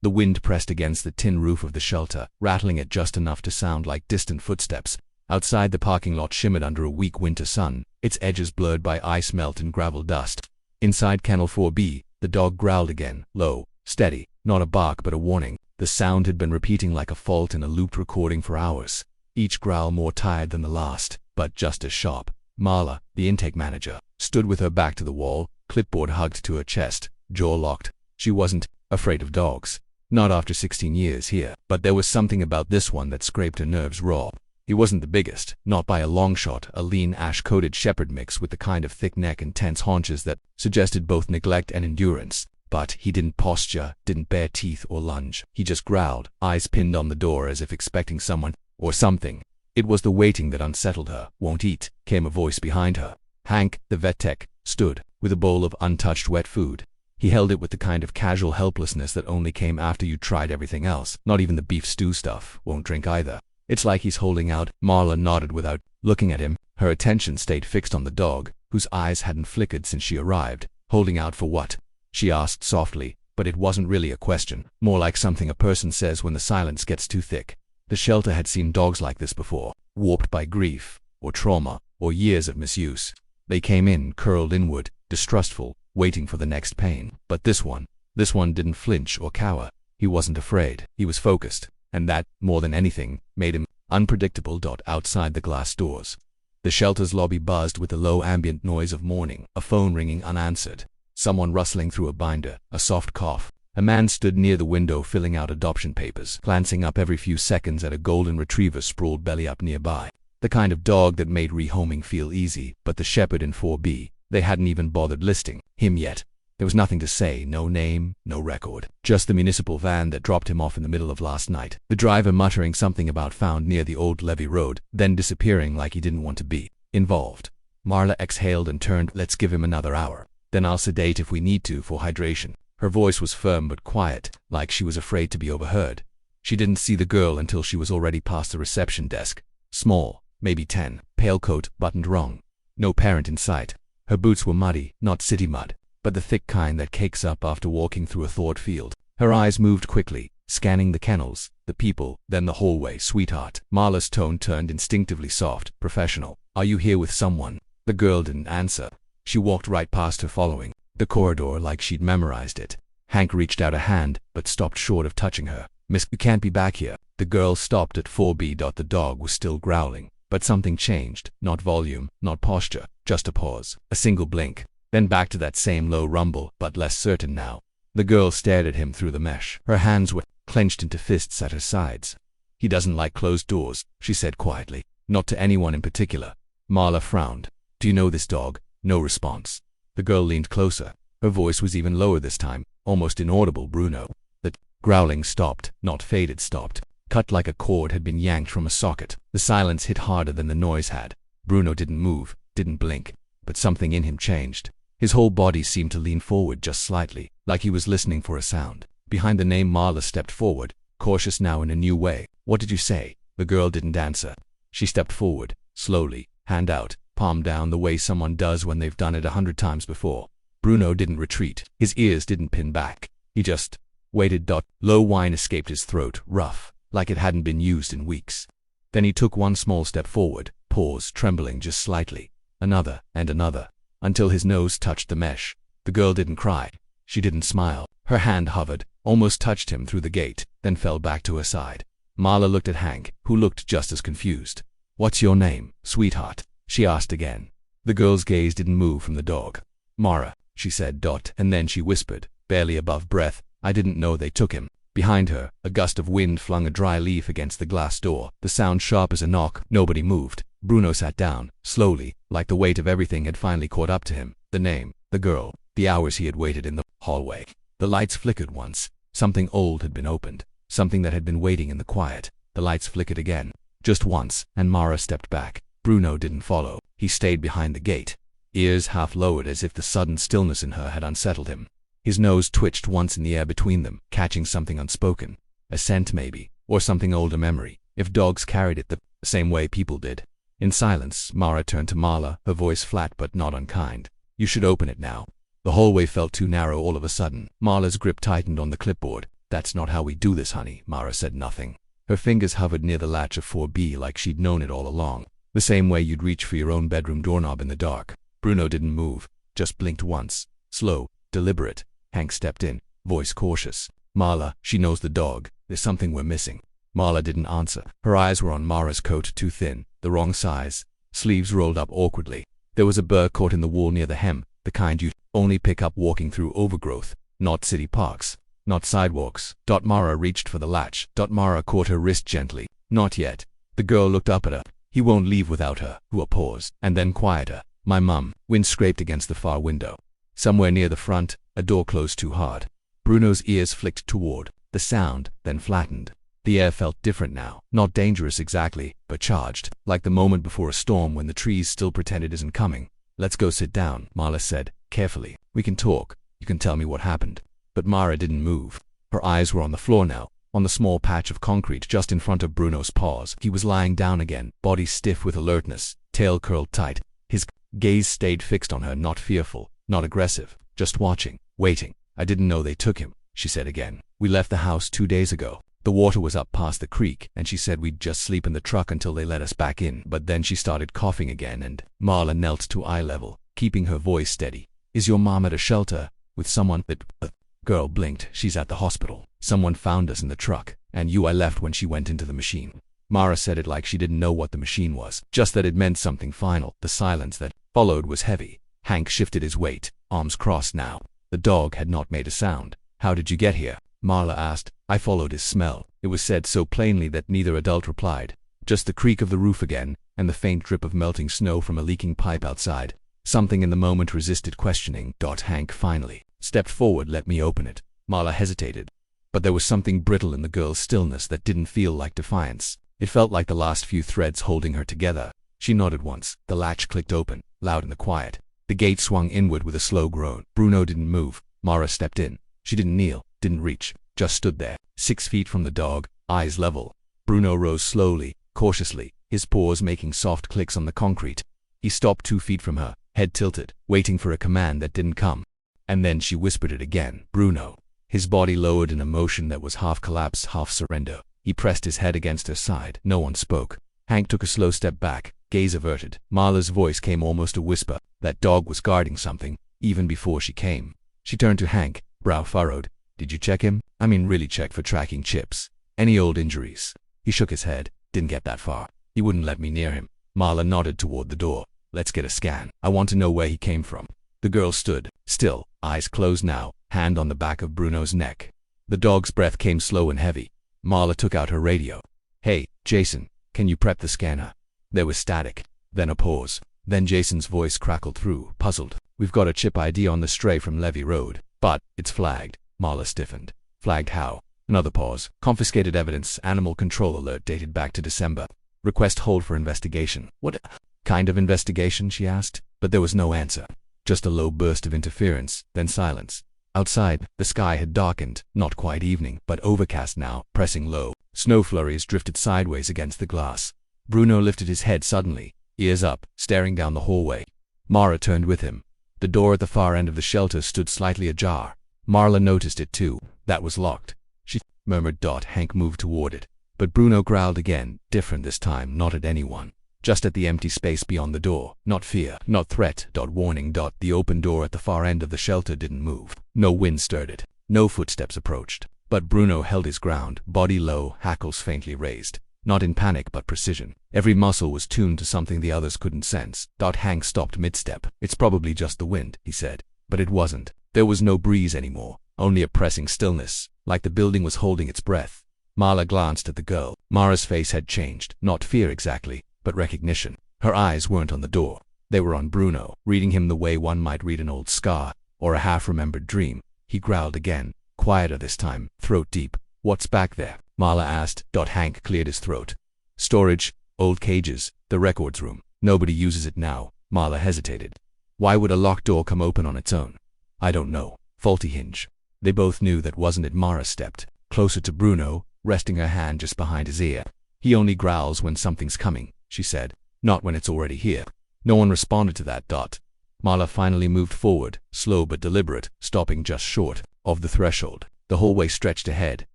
The wind pressed against the tin roof of the shelter, rattling it just enough to sound like distant footsteps. Outside, the parking lot shimmered under a weak winter sun, its edges blurred by ice melt and gravel dust. Inside Kennel 4B, the dog growled again, low, steady, not a bark but a warning. The sound had been repeating like a fault in a looped recording for hours, each growl more tired than the last, but just as sharp. Marla, the intake manager, stood with her back to the wall, clipboard hugged to her chest, jaw locked. She wasn't afraid of dogs. Not after 16 years here, but there was something about this one that scraped her nerves raw. He wasn't the biggest, not by a long shot, a lean ash-coated shepherd mix with the kind of thick neck and tense haunches that suggested both neglect and endurance. But he didn't posture, didn't bare teeth or lunge. He just growled, eyes pinned on the door as if expecting someone or something. It was the waiting that unsettled her. "Won't eat," came a voice behind her. Hank, the vet tech, stood, with a bowl of untouched wet food. He held it with the kind of casual helplessness that only came after you tried everything else. "Not even the beef stew stuff. Won't drink either." "It's like he's holding out." Marla nodded without looking at him. Her attention stayed fixed on the dog, whose eyes hadn't flickered since she arrived. "Holding out for what?" she asked softly, but it wasn't really a question, more like something a person says when the silence gets too thick. The shelter had seen dogs like this before, warped by grief, or trauma, or years of misuse. They came in, curled inward, distrustful, waiting for the next pain. But this one didn't flinch or cower. He wasn't afraid. He was focused, and that, more than anything, made him unpredictable. Outside the glass doors, the shelter's lobby buzzed with the low ambient noise of morning, a phone ringing unanswered, someone rustling through a binder, a soft cough. A man stood near the window filling out adoption papers, glancing up every few seconds at a golden retriever sprawled belly up nearby. The kind of dog that made rehoming feel easy, but the shepherd in 4B, they hadn't even bothered listing him yet. There was nothing to say, no name, no record. Just the municipal van that dropped him off in the middle of last night. The driver muttering something about found near the old levee road, then disappearing like he didn't want to be involved. Marla exhaled and turned. "Let's give him another hour. Then I'll sedate if we need to for hydration." Her voice was firm but quiet, like she was afraid to be overheard. She didn't see the girl until she was already past the reception desk. Small, maybe 10, pale coat, buttoned wrong. No parent in sight. Her boots were muddy, not city mud, but the thick kind that cakes up after walking through a thawed field. Her eyes moved quickly, scanning the kennels, the people, then the hallway. "Sweetheart." Marla's tone turned instinctively soft, professional. "Are you here with someone?" The girl didn't answer. She walked right past her, following the corridor like she'd memorized it. Hank reached out a hand, but stopped short of touching her. "Miss, you can't be back here." The girl stopped at 4B. The dog was still growling, but something changed. Not volume, not posture, just a pause, a single blink, then back to that same low rumble, but less certain now. The girl stared at him through the mesh. Her hands were clenched into fists at her sides. "He doesn't like closed doors," she said quietly. "Not to anyone in particular." Marla frowned. "Do you know this dog?" No response. The girl leaned closer. Her voice was even lower this time, almost inaudible. "Bruno." The growling stopped, not faded, stopped. Cut like a cord had been yanked from a socket. The silence hit harder than the noise had. Bruno didn't move, didn't blink, but something in him changed. His whole body seemed to lean forward just slightly, like he was listening for a sound. Behind the name, Marla stepped forward, cautious now in a new way. "What did you say?" The girl didn't answer. She stepped forward, slowly, hand out, palm down, the way someone does when they've done it 100 times before. Bruno didn't retreat. His ears didn't pin back. He just waited. Low whine escaped his throat, rough, like it hadn't been used in weeks. Then he took one small step forward, paused, trembling just slightly. Another, and another, until his nose touched the mesh. The girl didn't cry. She didn't smile. Her hand hovered, almost touched him through the gate, then fell back to her side. Marla looked at Hank, who looked just as confused. "What's your name, sweetheart?" she asked again. The girl's gaze didn't move from the dog. "Mara," she said. And then she whispered, barely above breath, "I didn't know they took him." Behind her, a gust of wind flung a dry leaf against the glass door, the sound sharp as a knock. Nobody moved. Bruno sat down, slowly, like the weight of everything had finally caught up to him. The name, the girl, the hours he had waited in the hallway. The lights flickered once. Something old had been opened, something that had been waiting in the quiet. The lights flickered again, just once, and Mara stepped back. Bruno didn't follow. He stayed behind the gate, ears half lowered as if the sudden stillness in her had unsettled him. His nose twitched once in the air between them, catching something unspoken. A scent maybe, or something old, a memory, if dogs carried it the same way people did. In silence, Mara turned to Marla, her voice flat but not unkind. "You should open it now." The hallway felt too narrow all of a sudden. Marla's grip tightened on the clipboard. That's not how we do this, honey. Mara said nothing. Her fingers hovered near the latch of 4B like she'd known it all along. The same way you'd reach for your own bedroom doorknob in the dark. Bruno didn't move, just blinked once. Slow, deliberate. Hank stepped in, voice cautious. Marla, she knows the dog. There's something we're missing. Marla didn't answer. Her eyes were on Mara's coat, too thin, the wrong size. Sleeves rolled up awkwardly. There was a burr caught in the wool near the hem, the kind you'd only pick up walking through overgrowth, not city parks, not sidewalks. Mara reached for the latch. Mara caught her wrist gently. Not yet. The girl looked up at her. He won't leave without her. Who paused, and then quieter. My mum. Wind scraped against the far window. Somewhere near the front, a door closed too hard. Bruno's ears flicked toward the sound, then flattened. The air felt different now. Not dangerous exactly, but charged, like the moment before a storm when the trees still pretend it isn't coming. Let's go sit down, Marla said, carefully. We can talk. You can tell me what happened. But Mara didn't move. Her eyes were on the floor now, on the small patch of concrete just in front of Bruno's paws. He was lying down again, body stiff with alertness, tail curled tight. His gaze stayed fixed on her, not fearful, not aggressive, just watching, waiting. I didn't know they took him, she said again. We left the house 2 days ago. The water was up past the creek, and she said we'd just sleep in the truck until they let us back in. But then she started coughing again, and Marla knelt to eye level, keeping her voice steady. Is your mom at a shelter with someone? The girl blinked. She's at the hospital. Someone found us in the truck, and I left when she went into the machine. Mara said it like she didn't know what the machine was, just that it meant something final. The silence that followed was heavy. Hank shifted his weight, arms crossed now. The dog had not made a sound. How did you get here? Marla asked. I followed his smell. It was said so plainly that neither adult replied. Just the creak of the roof again, and the faint drip of melting snow from a leaking pipe outside. Something in the moment resisted questioning. Hank finally stepped forward. Let me open it. Marla hesitated. But there was something brittle in the girl's stillness that didn't feel like defiance. It felt like the last few threads holding her together. She nodded once. The latch clicked open, loud in the quiet. The gate swung inward with a slow groan. Bruno didn't move. Mara stepped in. She didn't kneel, didn't reach, just stood there, 6 feet from the dog, eyes level. Bruno rose slowly, cautiously, his paws making soft clicks on the concrete. He stopped 2 feet from her, head tilted, waiting for a command that didn't come. And then she whispered it again. Bruno. His body lowered in a motion that was half collapse, half surrender. He pressed his head against her side. No one spoke. Hank took a slow step back, gaze averted. Marla's voice came almost a whisper. That dog was guarding something, even before she came. She turned to Hank, brow furrowed. Did you check him? I mean really check for tracking chips. Any old injuries? He shook his head. Didn't get that far. He wouldn't let me near him. Marla nodded toward the door. Let's get a scan. I want to know where he came from. The girl stood, still, eyes closed now, hand on the back of Bruno's neck. The dog's breath came slow and heavy. Marla took out her radio. Hey, Jason, can you prep the scanner? There was static. Then a pause. Then Jason's voice crackled through, puzzled. We've got a chip ID on the stray from Levy Road, but it's flagged. Marla stiffened. Flagged how? Another pause. Confiscated evidence, animal control alert dated back to December. Request hold for investigation. What kind of investigation? She asked. But there was no answer. Just a low burst of interference, then silence. Outside, the sky had darkened, not quite evening, but overcast now, pressing low. Snow flurries drifted sideways against the glass. Bruno lifted his head suddenly, ears up, staring down the hallway. Mara turned with him. The door at the far end of the shelter stood slightly ajar. Marla noticed it too. That was locked. She murmured. Hank moved toward it. But Bruno growled again, different this time, not at anyone. Just at the empty space beyond the door. Not fear, not threat. Warning. The open door at the far end of the shelter didn't move. No wind stirred it. No footsteps approached. But Bruno held his ground, body low, hackles faintly raised. Not in panic but precision. Every muscle was tuned to something the others couldn't sense. Hank stopped mid-step. It's probably just the wind, he said. But it wasn't. There was no breeze anymore, only a pressing stillness, like the building was holding its breath. Marla glanced at the girl. Mara's face had changed, not fear exactly, but recognition. Her eyes weren't on the door. They were on Bruno, reading him the way one might read an old scar, or a half-remembered dream. He growled again, quieter this time, throat deep. What's back there? Marla asked. Hank cleared his throat. Storage, old cages, the records room. Nobody uses it now. Marla hesitated. Why would a locked door come open on its own? I don't know. Faulty hinge. They both knew that wasn't it. Mara stepped closer to Bruno, resting her hand just behind his ear. He only growls when something's coming, she said, not when it's already here. No one responded to that. Marla finally moved forward, slow but deliberate, stopping just short of the threshold. The hallway stretched ahead,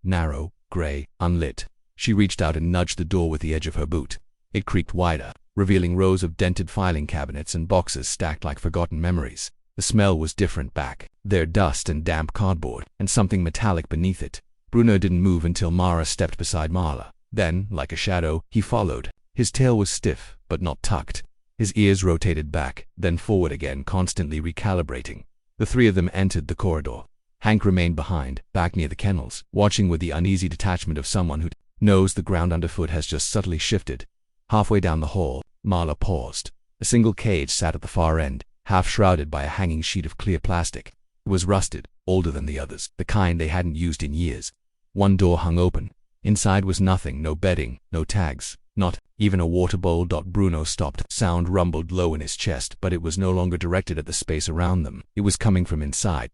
narrow, gray, unlit. She reached out and nudged the door with the edge of her boot. It creaked wider, revealing rows of dented filing cabinets and boxes stacked like forgotten memories. The smell was different back there, dust and damp cardboard, and something metallic beneath it. Bruno didn't move until Mara stepped beside Marla. Then, like a shadow, he followed. His tail was stiff, but not tucked. His ears rotated back, then forward again, constantly recalibrating. The three of them entered the corridor. Hank remained behind, back near the kennels, watching with the uneasy detachment of someone who knows the ground underfoot has just subtly shifted. Halfway down the hall, Marla paused. A single cage sat at the far end, half shrouded by a hanging sheet of clear plastic. It was rusted, older than the others, the kind they hadn't used in years. One door hung open. Inside was nothing, no bedding, no tags, not even a water bowl. Bruno stopped. Sound rumbled low in his chest, but it was no longer directed at the space around them. It was coming from inside.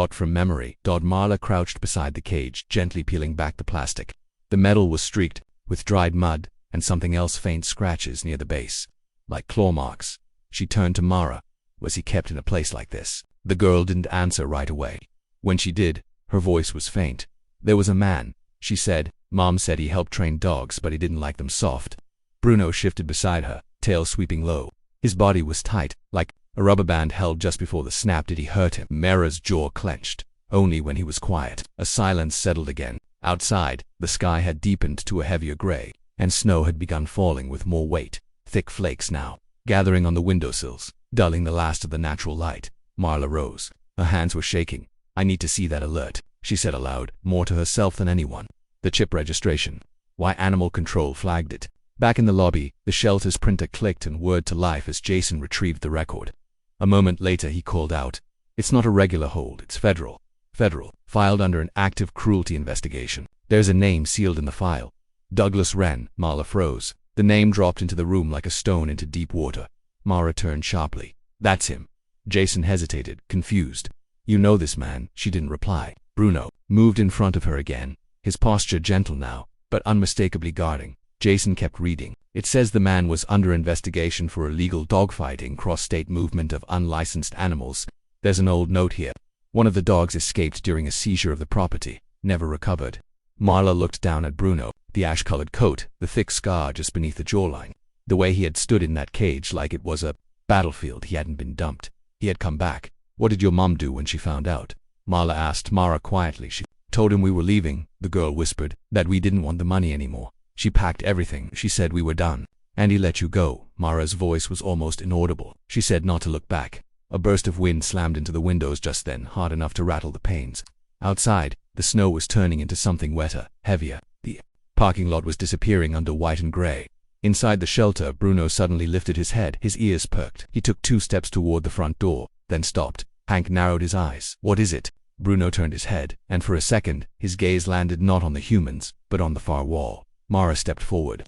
From memory. Marla crouched beside the cage, gently peeling back the plastic. The metal was streaked with dried mud and something else, faint scratches near the base, like claw marks. She turned to Mara. Was he kept in a place like this? The girl didn't answer right away. When she did, her voice was faint. There was a man, she said. Mom said he helped train dogs, but he didn't like them soft. Bruno shifted beside her, tail sweeping low. His body was tight, like a rubber band held just before the snap. Did he hurt him? Mara's jaw clenched. Only when he was quiet. A silence settled again. Outside, the sky had deepened to a heavier gray, and snow had begun falling with more weight. Thick flakes now, gathering on the windowsills, dulling the last of the natural light. Marla rose. Her hands were shaking. I need to see that alert, she said aloud, more to herself than anyone. The chip registration. Why Animal Control flagged it. Back in the lobby, the shelter's printer clicked and whirred to life as Jason retrieved the record. A moment later he called out, "It's not a regular hold, it's federal. Federal, filed under an active cruelty investigation. There's a name sealed in the file. Douglas Wren." Marla froze. The name dropped into the room like a stone into deep water. Mara turned sharply. "That's him." Jason hesitated, confused. "You know this man?" She didn't reply. Bruno moved in front of her again, his posture gentle now, but unmistakably guarding. Jason kept reading. "It says the man was under investigation for illegal dogfighting, cross-state movement of unlicensed animals. There's an old note here. One of the dogs escaped during a seizure of the property, never recovered." Marla looked down at Bruno, the ash-colored coat, the thick scar just beneath the jawline. The way he had stood in that cage like it was a battlefield. He hadn't been dumped. He had come back. "What did your mom do when she found out?" Marla asked Mara quietly. "She told him we were leaving," the girl whispered, "that we didn't want the money anymore. She packed everything. She said we were done." "And he let you go?" Mara's voice was almost inaudible. She said not to look back. A burst of wind slammed into the windows just then, hard enough to rattle the panes. Outside, the snow was turning into something wetter, heavier. The parking lot was disappearing under white and gray. Inside the shelter, Bruno suddenly lifted his head, his ears perked. He took 2 steps toward the front door, then stopped. Hank narrowed his eyes. "What is it?" Bruno turned his head, and for a second, his gaze landed not on the humans, but on the far wall. Mara stepped forward.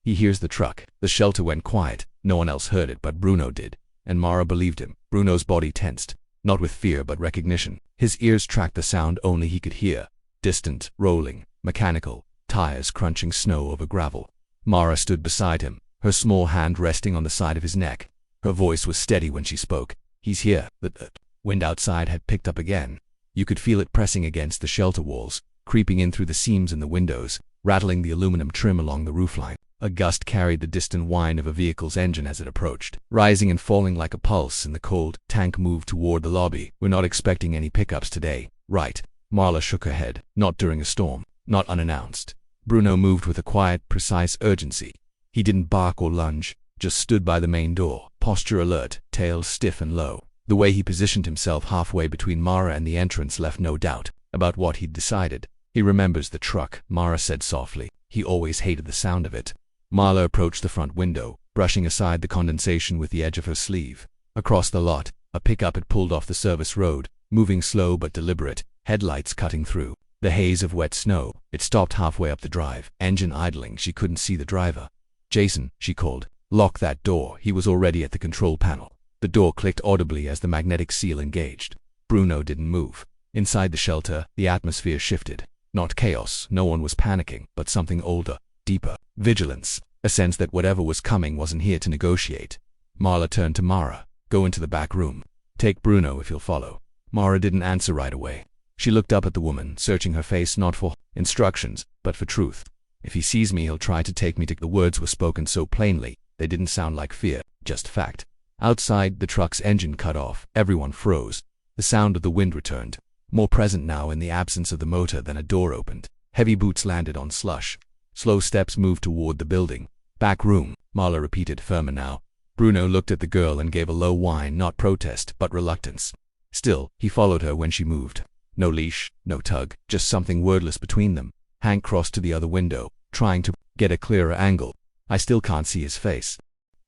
"He hears the truck." The shelter went quiet. No one else heard it, but Bruno did. And Mara believed him. Bruno's body tensed, not with fear but recognition. His ears tracked the sound only he could hear. Distant, rolling, mechanical, tires crunching snow over gravel. Mara stood beside him, her small hand resting on the side of his neck. Her voice was steady when she spoke. "He's here." The wind outside had picked up again. You could feel it pressing against the shelter walls, creeping in through the seams in the windows, rattling the aluminum trim along the roofline. A gust carried the distant whine of a vehicle's engine as it approached, rising and falling like a pulse in the cold. Tank moved toward the lobby. "We're not expecting any pickups today, right?" Marla shook her head. "Not during a storm. Not unannounced." Bruno moved with a quiet, precise urgency. He didn't bark or lunge, just stood by the main door, posture alert, tail stiff and low. The way he positioned himself halfway between Mara and the entrance left no doubt about what he'd decided. "He remembers the truck," Mara said softly. "He always hated the sound of it." Marla approached the front window, brushing aside the condensation with the edge of her sleeve. Across the lot, a pickup had pulled off the service road, moving slow but deliberate, headlights cutting through the haze of wet snow. It stopped halfway up the drive, engine idling. She couldn't see the driver. "Jason," she called. "Lock that door." He was already at the control panel. The door clicked audibly as the magnetic seal engaged. Bruno didn't move. Inside the shelter, the atmosphere shifted. Not chaos, no one was panicking, but something older, deeper. Vigilance. A sense that whatever was coming wasn't here to negotiate. Marla turned to Mara. "Go into the back room. Take Bruno if he'll follow." Mara didn't answer right away. She looked up at the woman, searching her face not for instructions, but for truth. If he sees me, he'll try to take me to... The words were spoken so plainly, they didn't sound like fear, just fact. Outside, the truck's engine cut off. Everyone froze. The sound of the wind returned, more present now in the absence of the motor than a door opened. Heavy boots landed on slush. Slow steps moved toward the building. Back room, Marla repeated, firmer now. Bruno looked at the girl and gave a low whine, not protest, but reluctance. Still, he followed her when she moved. No leash, no tug, just something wordless between them. Hank crossed to the other window, trying to get a clearer angle. I still can't see his face.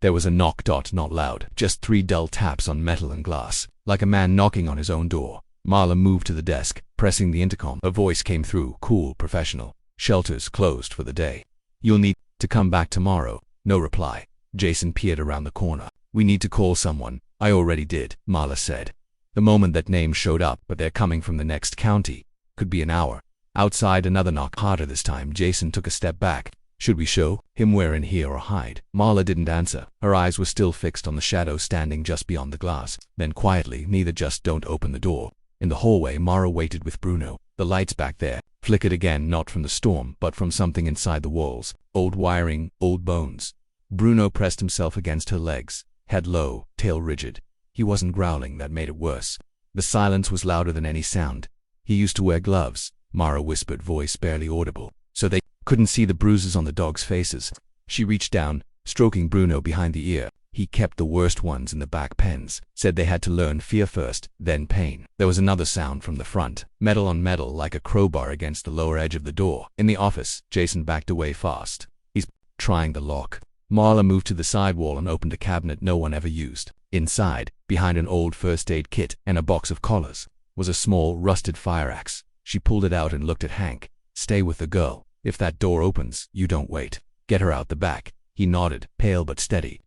There was a knock. Not loud, just 3 dull taps on metal and glass, like a man knocking on his own door. Marla moved to the desk, pressing the intercom. A voice came through, cool, professional. Shelter's closed for the day. You'll need to come back tomorrow. No reply. Jason peered around the corner. We need to call someone. I already did, Marla said. The moment that name showed up, but they're coming from the next county. Could be an hour. Outside, another knock, harder this time. Jason took a step back. Should we show him we're in here or hide? Marla didn't answer. Her eyes were still fixed on the shadow standing just beyond the glass. Then quietly, neither, just don't open the door. In the hallway, Mara waited with Bruno. The lights back there flickered again, not from the storm, but from something inside the walls. Old wiring, old bones. Bruno pressed himself against her legs, head low, tail rigid. He wasn't growling, that made it worse. The silence was louder than any sound. He used to wear gloves, Mara whispered, voice barely audible, so they couldn't see the bruises on the dogs' faces. She reached down, stroking Bruno behind the ear. He kept the worst ones in the back pens, said they had to learn fear first, then pain. There was another sound from the front, metal on metal like a crowbar against the lower edge of the door. In the office, Jason backed away fast. He's trying the lock. Marla moved to the side wall and opened a cabinet no one ever used. Inside, behind an old first aid kit and a box of collars, was a small, rusted fire axe. She pulled it out and looked at Hank. Stay with the girl. If that door opens, you don't wait. Get her out the back. He nodded, pale but steady.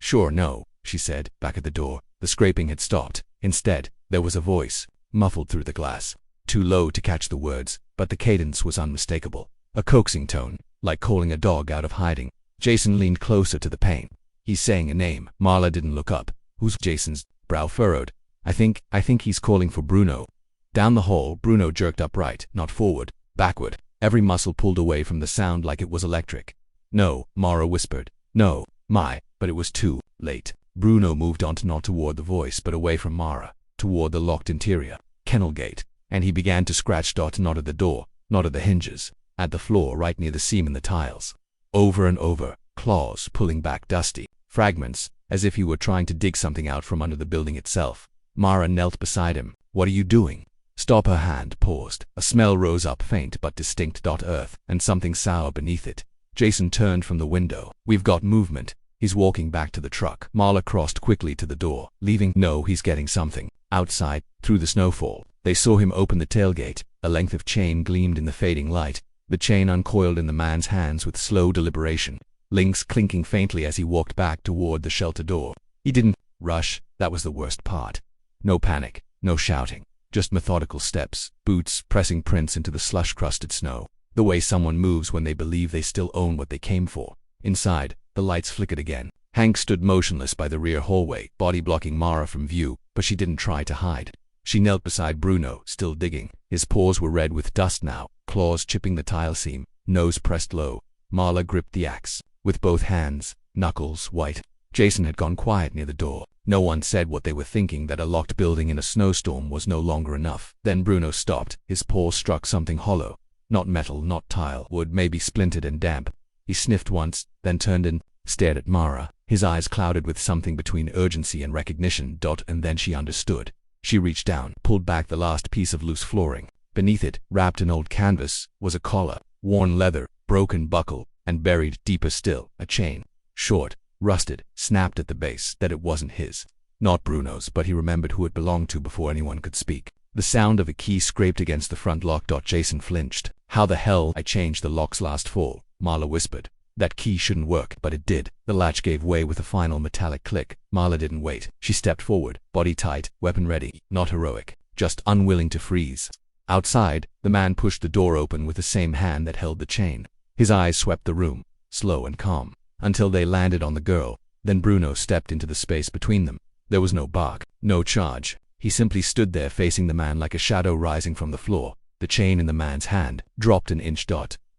Sure, no, she said, back at the door. The scraping had stopped. Instead, there was a voice, muffled through the glass. Too low to catch the words, but the cadence was unmistakable. A coaxing tone, like calling a dog out of hiding. Jason leaned closer to the pane. He's saying a name. Marla didn't look up. Who's? Jason's brow furrowed. I think he's calling for Bruno. Down the hall, Bruno jerked upright, not forward, backward. Every muscle pulled away from the sound like it was electric. No, Mara whispered. No, but it was too late. Bruno moved on, not toward the voice, but away from Mara, toward the locked interior, kennel gate, and he began to scratch. Not at the door, not at the hinges, at the floor right near the seam in the tiles. Over and over, claws pulling back dusty fragments, as if he were trying to dig something out from under the building itself. Mara knelt beside him. What are you doing? Stop. Her hand paused. A smell rose up, faint but distinct. Earth, and something sour beneath it. Jason turned from the window. We've got movement. He's walking back to the truck. Marla crossed quickly to the door, leaving. No, he's getting something. Outside, through the snowfall, they saw him open the tailgate. A length of chain gleamed in the fading light. The chain uncoiled in the man's hands with slow deliberation, links clinking faintly as he walked back toward the shelter door. He didn't rush. That was the worst part. No panic, no shouting, just methodical steps, boots pressing prints into the slush-crusted snow. The way someone moves when they believe they still own what they came for. Inside, the lights flickered again. Hank stood motionless by the rear hallway, body blocking Mara from view, but she didn't try to hide. She knelt beside Bruno, still digging. His paws were red with dust now, claws chipping the tile seam, nose pressed low. Marla gripped the axe, with both hands, knuckles white. Jason had gone quiet near the door. No one said what they were thinking, that a locked building in a snowstorm was no longer enough. Then Bruno stopped. His paw struck something hollow. Not metal, not tile, wood, maybe splintered and damp. He sniffed once, then turned and stared at Mara, his eyes clouded with something between urgency and recognition. And then she understood. She reached down, pulled back the last piece of loose flooring. Beneath it, wrapped in old canvas, was a collar, worn leather, broken buckle, and buried deeper still, a chain. Short, rusted, snapped at the base. That it wasn't his. Not Bruno's, but he remembered who it belonged to before anyone could speak. The sound of a key scraped against the front lock. Jason flinched. How the hell? I changed the locks last fall, Marla whispered. That key shouldn't work, but it did. The latch gave way with a final metallic click. Marla didn't wait. She stepped forward, body tight, weapon ready. Not heroic, just unwilling to freeze. Outside, the man pushed the door open with the same hand that held the chain. His eyes swept the room, slow and calm, until they landed on the girl. Then Bruno stepped into the space between them. There was no bark, no charge. He simply stood there facing the man like a shadow rising from the floor. The chain in the man's hand dropped an inch.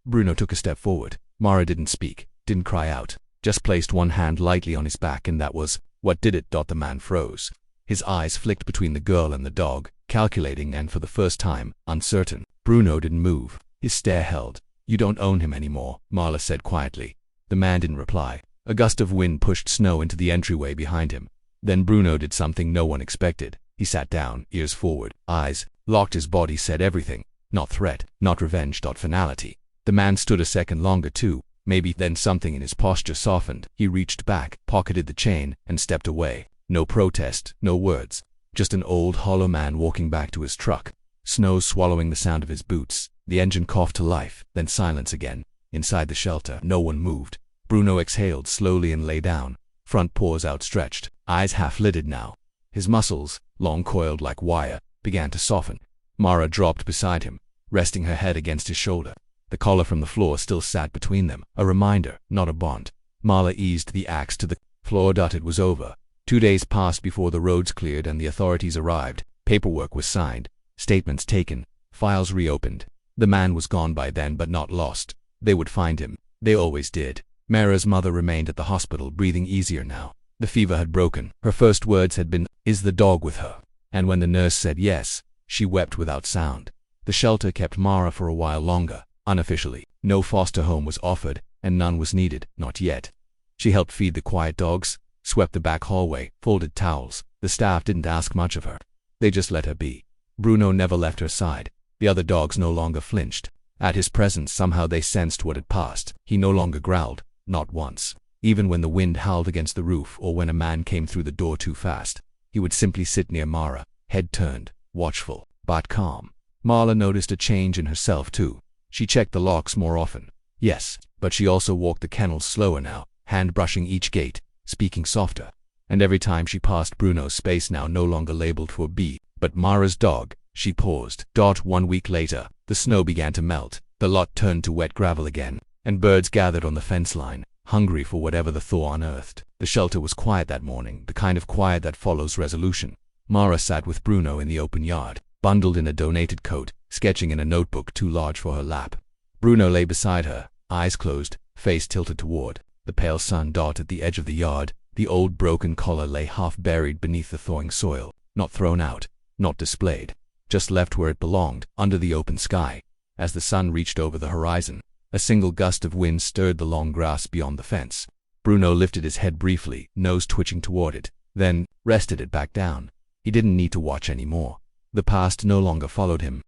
Bruno took a step forward. Mara didn't speak, didn't cry out, just placed one hand lightly on his back, and that was what did it. The man froze. His eyes flicked between the girl and the dog, calculating and for the first time, uncertain. Bruno didn't move. His stare held. "You don't own him anymore," Marla said quietly. The man didn't reply. A gust of wind pushed snow into the entryway behind him. Then Bruno did something no one expected. He sat down, ears forward, eyes locked. His body said everything. Not threat, not revenge. Finality. The man stood a second longer too. Maybe then something in his posture softened. He reached back, pocketed the chain, and stepped away. No protest, no words. Just an old hollow man walking back to his truck. Snow swallowing the sound of his boots. The engine coughed to life, then silence again. Inside the shelter, no one moved. Bruno exhaled slowly and lay down, front paws outstretched, eyes half-lidded now. His muscles, long coiled like wire, began to soften. Mara dropped beside him, resting her head against his shoulder. The collar from the floor still sat between them, a reminder, not a bond. Marla eased the axe to the floor. It was over. 2 days passed before the roads cleared and the authorities arrived. Paperwork was signed, statements taken, files reopened. The man was gone by then, but not lost. They would find him. They always did. Mara's mother remained at the hospital, breathing easier now. The fever had broken. Her first words had been, "Is the dog with her?" And when the nurse said yes, she wept without sound. The shelter kept Mara for a while longer. Unofficially, no foster home was offered, and none was needed, not yet. She helped feed the quiet dogs, swept the back hallway, folded towels. The staff didn't ask much of her. They just let her be. Bruno never left her side. The other dogs no longer flinched. At his presence, somehow they sensed what had passed. He no longer growled, not once. Even when the wind howled against the roof or when a man came through the door too fast, he would simply sit near Mara, head turned, watchful, but calm. Marla noticed a change in herself too. She checked the locks more often. Yes, but she also walked the kennels slower now, hand brushing each gate, speaking softer. And every time she passed Bruno's space, now no longer labeled for B, but Mara's dog, she paused. 1 week later, the snow began to melt. The lot turned to wet gravel again, and birds gathered on the fence line, hungry for whatever the thaw unearthed. The shelter was quiet that morning, the kind of quiet that follows resolution. Mara sat with Bruno in the open yard, bundled in a donated coat, sketching in a notebook too large for her lap. Bruno lay beside her, eyes closed, face tilted toward the pale sun. At the edge of the yard, the old broken collar lay half buried beneath the thawing soil, not thrown out, not displayed, just left where it belonged, under the open sky. As the sun reached over the horizon, a single gust of wind stirred the long grass beyond the fence. Bruno lifted his head briefly, nose twitching toward it, then rested it back down. He didn't need to watch anymore. The past no longer followed him.